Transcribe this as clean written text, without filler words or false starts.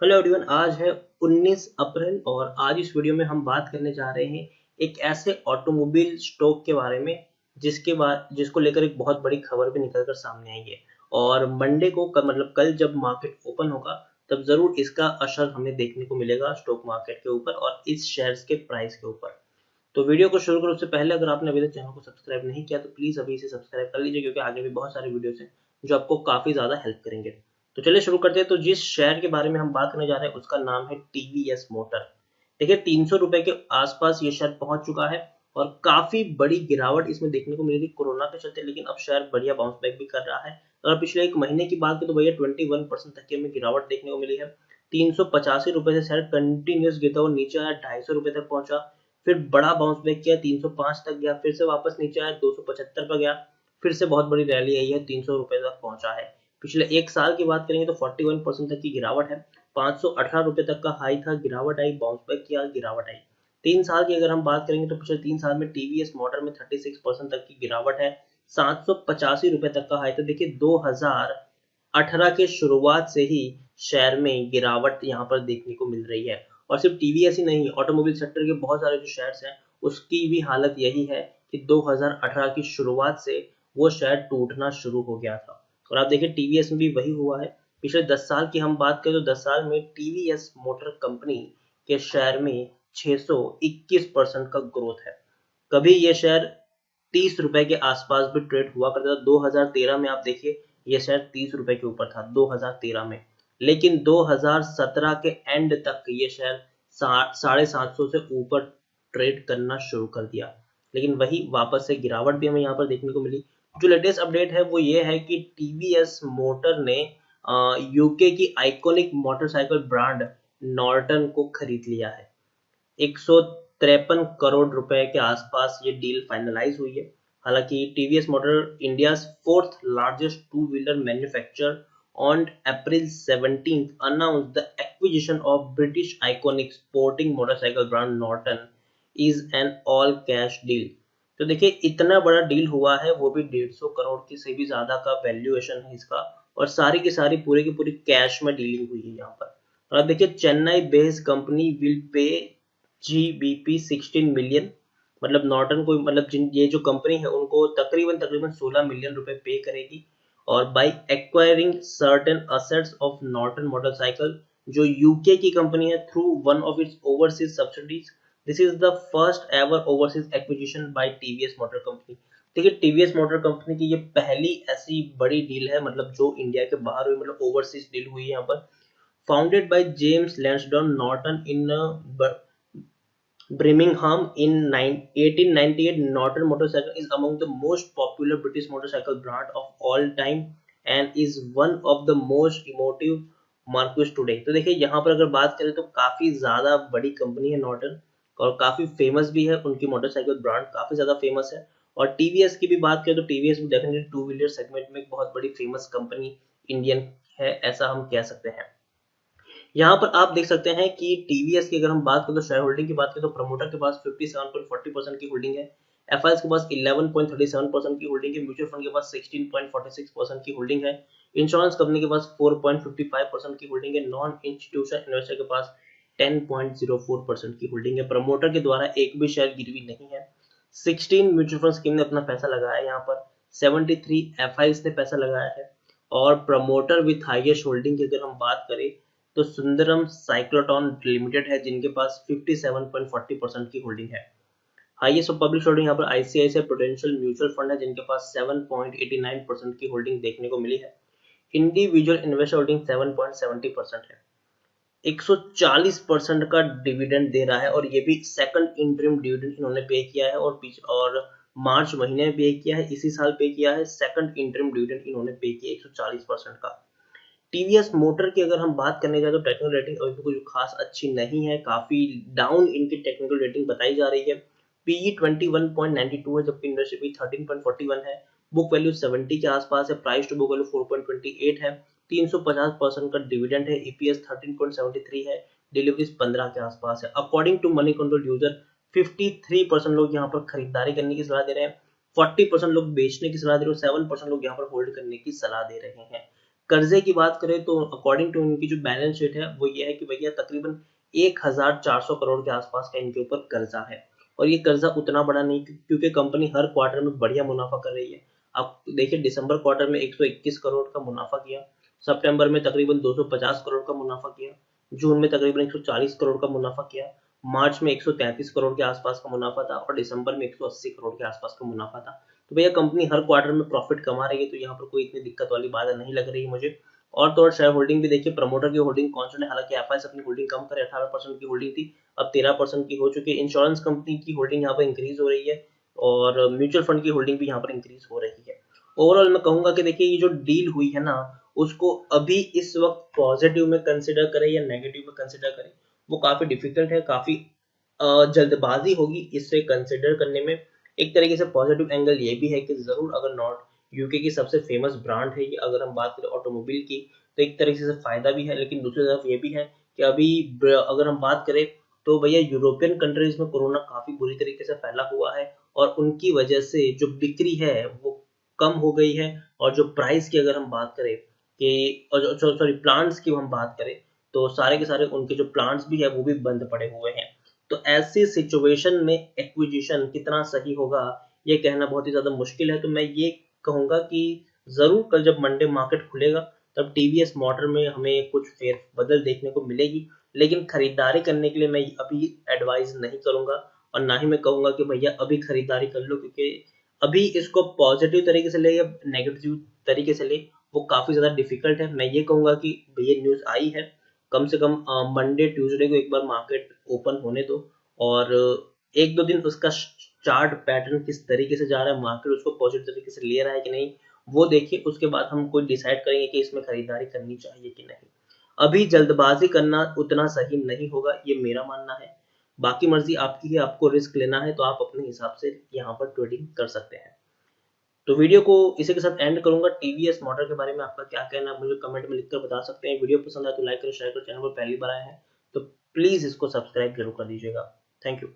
Hello everyone, आज है 19 अप्रैल और आज इस वीडियो में हम बात करने जा रहे हैं एक ऐसे ऑटोमोबाइल स्टॉक के बारे में जिसको लेकर एक बहुत बड़ी खबर भी निकल कर सामने आई है। और मंडे को मतलब कल जब मार्केट ओपन होगा तब जरूर इसका असर हमें देखने को मिलेगा स्टॉक मार्केट के ऊपर और इस शेयर्स के प्राइस के ऊपर। तो वीडियो को शुरू करो उससे पहले अगर आपने अभी तक चैनल को सब्सक्राइब नहीं किया तो प्लीज अभी इसे सब्सक्राइब कर लीजिए, क्योंकि आगे भी बहुत सारे वीडियोस हैं जो आपको काफी ज्यादा हेल्प करेंगे। तो चलिए शुरू करते हैं। तो जिस शेयर के बारे में हम बात करने जा रहे हैं उसका नाम है टीवीएस मोटर। देखिए, 300 रुपए के आसपास ये शेयर पहुंच चुका है और काफी बड़ी गिरावट इसमें देखने को मिली थी कोरोना के चलते, लेकिन अब शेयर बढ़िया बाउंस बैक भी कर रहा है। अगर पिछले एक महीने की बात करें तो भैया 21% तक की हमें गिरावट देखने को मिली है। 385 रुपए से शेयर कंटिन्यूस गिरता हुआ नीचे आया, 250 रुपए तक पहुंचा, फिर बड़ा बाउंस बैक किया, 305 तक गया, फिर से वापस नीचे आया, 275 पर गया, फिर से बहुत बड़ी रैली आई है, 300 रुपए तक पहुंचा है। पिछले एक साल की बात करेंगे तो 41% तक की गिरावट है। 518 रुपए तक का हाई था, गिरावट आई, बाउंस बैक किया, गिरावट आई। 3 साल की अगर हम बात करेंगे तो पिछले 3 साल में टीवीएस मोटर में 36% तक की गिरावट है। 785 रुपए तक का हाई था। देखिए, 2018 के शुरुआत से ही शेयर में गिरावट यहाँ पर देखने को मिल रही है। और सिर्फ टीवीएस ही नहीं, ऑटोमोबाइल सेक्टर के बहुत सारे जो शेयर्स हैं उसकी भी हालत यही है कि 2018 की शुरुआत से वो शेयर टूटना शुरू हो गया था। और आप देखिए टीवीएस में भी वही हुआ है। पिछले 10 साल की हम बात करें तो 10 साल में टीवीएस मोटर कंपनी के शेयर में 621% का ग्रोथ है। कभी ये शेयर 30 रुपए के आसपास भी ट्रेड हुआ करता था। 2013 में आप देखिए ये शेयर 30 रुपए के ऊपर था 2013 में, लेकिन 2017 के एंड तक ये शेयर 750 से ऊपर ट्रेड करना शुरू कर दिया, लेकिन वही वापस से गिरावट भी हमें यहाँ पर देखने को मिली। जो लेटेस्ट अपडेट है वो ये है कि टीवीएस मोटर ने यूके की आइकॉनिक मोटरसाइकिल ब्रांड नॉर्टन को खरीद लिया है। 153 करोड़ रुपए के आसपास ये डील फाइनलाइज हुई है। हालांकि TVS motor India fourth largest two wheeler manufacturer on April 17 announced the acquisition of British iconic sporting motorcycle brand Norton is an all cash deal। तो देखिए इतना बड़ा डील हुआ है, वो भी 150 करोड़ की से भी ज्यादा का वैल्यूएशन है इसका, और सारी की सारी पूरी की पूरी कैश में डीलिंग हुई है यहाँ पर। और अब देखिए, Chennai based company will pay GBP 16 million, मतलब नॉर्टन को, मतलब जिन ये जो कंपनी है उनको तकरीबन तकरीबन 16 मिलियन रुपए पे करेगी। और by acquiring certain assets of Norton motorcycle, जो यूके की कंपनी है, through one of its overseas subsidies. This is the first ever overseas acquisition by TVS motor company. देखिए टीवीएस मोटर कंपनी की ये पहली ऐसी बड़ी डील है, मतलब जो इंडिया के बाहर हुई, मतलब ओवरसीज डील हुई है यहाँ पर। Founded by James Lansdowne Norton in Birmingham in 1898, Norton motorcycle is among the most popular British motorcycle brand of all time and is one of the most emotive marques today। तो देखिए यहाँ पर अगर बात करें तो काफी ज्यादा बड़ी कंपनी है नॉर्टन, और काफी फेमस भी है, उनकी मोटरसाइकिल ब्रांड काफी ज्यादा फेमस है। और टीवीएस की भी बात करें तो टीवीएस भी डेफिनेटली टू व्हीलर सेगमेंट में एक बहुत बड़ी फेमस कंपनी इंडियन है, ऐसा हम कह सकते हैं। यहाँ पर आप देख सकते हैं कि टीवीएस की अगर हम बात करें तो शेयर होल्डिंग की बात करें तो प्रमोटर के पास 57.40% की होल्डिंग है, एफआईएस के पास 11.37% की होल्डिंग है, म्यूचुअल फंड के पास 16.46% की होल्डिंग है, इंश्योरेंस कंपनी के पास 4.55% की होल्डिंग है, नॉन इंस्टीट्यूशनल इन्वेस्टर के पास 10.04% की होल्डिंग है। प्रमोटर के द्वारा एक भी शेयर गिरवी नहीं है। 16 म्यूचुअल फंड स्कीम ने अपना पैसा लगाया है यहाँ पर, 73 एफआईएस ने पैसा लगाया है। और प्रमोटर विथ हाईएस्ट होल्डिंग की अगर हम बात करें तो सुंदरम साइक्लोटॉन लिमिटेड है, जिनके पास 57.40% की होल्डिंग है। हाईएस्ट पब्लिक होल्डिंग यहाँ पर आईसीआईसीआई प्रूडेंशियल म्यूचुअल फंड है, जिनके पास 7.89% की होल्डिंग देखने को मिली है। इंडिविजुअल इन्वेस्टर होल्डिंग 7.70% है। 140% का डिविडेंड दे रहा है, और ये भी सेकंड इंटरिम डिविडेंड इन्होंने पे किया है, और मार्च महीने में पे किया है, इसी साल पे किया है। सेकंड इंटरिम डिविडेंड इन्होंने पे किया 140% का। टीवीएस मोटर की अगर हम बात करने जाए तो टेक्निकल रेटिंग अभी कुछ खास अच्छी नहीं है, काफी डाउन इनकी टेक्निकल रेटिंग बताई जा रही है। पीई 21.92 है, जबकि इंडस्ट्री पी 13.41 है। बुक वैल्यू 70 के आसपास है, प्राइस टू बुक वैल्यू 4.28 है, 350% का डिविडेंड है, ईपीएस 13.73 है, डिलीवरीज 15 के आसपास है। According to Moneycontrol user 53% लोग यहाँ पर खरीदारी करने की सलाह दे रहे हैं, 40% लोग बेचने की सलाह दे रहे हैं, 7% लोग यहाँ पर होल्ड करने की सलाह दे रहे हैं। कर्जे की बात करें तो अकॉर्डिंग टू इनकी जो बैलेंस शीट है वो ये है कि भैया तकरीबन 1400 करोड़ के आसपास का इनके ऊपर कर्जा है। और ये कर्जा उतना बड़ा नहीं क्योंकि कंपनी हर क्वार्टर में बढ़िया मुनाफा कर रही है। आप देखिए दिसंबर क्वार्टर में 121 करोड़ का मुनाफा किया, सितंबर में तकरीबन 250 करोड़ का मुनाफा किया, जून में तकरीबन 140 करोड़ का मुनाफा किया, मार्च में 133 करोड़ के आसपास का मुनाफा था और दिसंबर में 180 करोड़ के आसपास का मुनाफा था। तो भैया कंपनी हर क्वार्टर में प्रॉफिट कमा रही है, तो यहाँ पर कोई इतनी दिक्कत वाली बात नहीं लग रही है मुझे। और तो और शेयर होल्डिंग भी देखिए, प्रमोटर की होल्डिंग कॉन्स्टेंट है, हालांकि एफआईएस अपनी होल्डिंग कम करे, 18% की होल्डिंग थी अब 13% की हो चुकी है। इंश्योरेंस कंपनी की होल्डिंग यहाँ पर इंक्रीज हो रही है और म्यूचुअल फंड की होल्डिंग भी यहाँ पर इंक्रीज हो रही है। ओवरऑल मैं कहूंगा कि देखिए ये जो डील हुई है ना, उसको अभी इस वक्त पॉजिटिव में कंसिडर करें या नेगेटिव में कंसिडर करें, वो काफी डिफिकल्ट है, काफी जल्दबाजी होगी इससे कंसिडर करने में। एक तरीके से पॉजिटिव एंगल ये भी है कि जरूर अगर नॉट यूके की सबसे फेमस ब्रांड है ये, अगर हम बात करें ऑटोमोबाइल की, तो एक तरीके से फायदा भी है, लेकिन दूसरी तरफ ये भी है कि अभी अगर हम बात करें तो भैया यूरोपियन कंट्रीज में कोरोना काफी बुरी तरीके से फैला हुआ है और उनकी वजह से जो बिक्री है वो कम हो गई है। और जो प्राइस की अगर हम बात करें कि सॉरी प्लांट्स की हम बात करें, तो सारे के सारे उनके जो प्लांट्स भी है वो भी बंद पड़े हुए हैं। तो ऐसी सिचुएशन में एक्विजिशन कितना सही होगा ये कहना बहुत ही ज्यादा मुश्किल है। तो मैं ये कहूंगा कि जरूर कल जब मंडे मार्केट खुलेगा तब टीवीएस मोटर में हमें कुछ फेर बदल देखने को मिलेगी, लेकिन खरीदारी करने के लिए मैं अभी एडवाइस नहीं करूंगा और ना ही मैं कहूंगा कि भैया अभी खरीदारी कर लो, क्योंकि अभी इसको पॉजिटिव तरीके से ले या नेगेटिव तरीके से ले वो काफी ज्यादा डिफिकल्ट है। मैं ये कहूंगा कि भैया न्यूज आई है, कम से कम मंडे ट्यूसडे को एक बार मार्केट ओपन होने दो और एक दो दिन उसका चार्ट पैटर्न किस तरीके से जा रहा है, मार्केट उसको पॉजिटिव तरीके से ले रहा है कि नहीं वो देखिए, उसके बाद हम कोई डिसाइड करेंगे कि इसमें खरीदारी करनी चाहिए कि नहीं। अभी जल्दबाजी करना उतना सही नहीं होगा, ये मेरा मानना है। बाकी मर्जी आपकी है, आपको रिस्क लेना है तो आप अपने हिसाब से यहाँ पर ट्रेडिंग कर सकते हैं। तो वीडियो को इसी के साथ एंड करूंगा। टीवीएस मोटर के बारे में आपका क्या कहना है मुझे कमेंट में लिखकर बता सकते हैं। वीडियो पसंद आए तो लाइक करें, शेयर करें, चैनल पर पहली बार आए हैं तो प्लीज इसको सब्सक्राइब जरूर कर दीजिएगा। Thank you.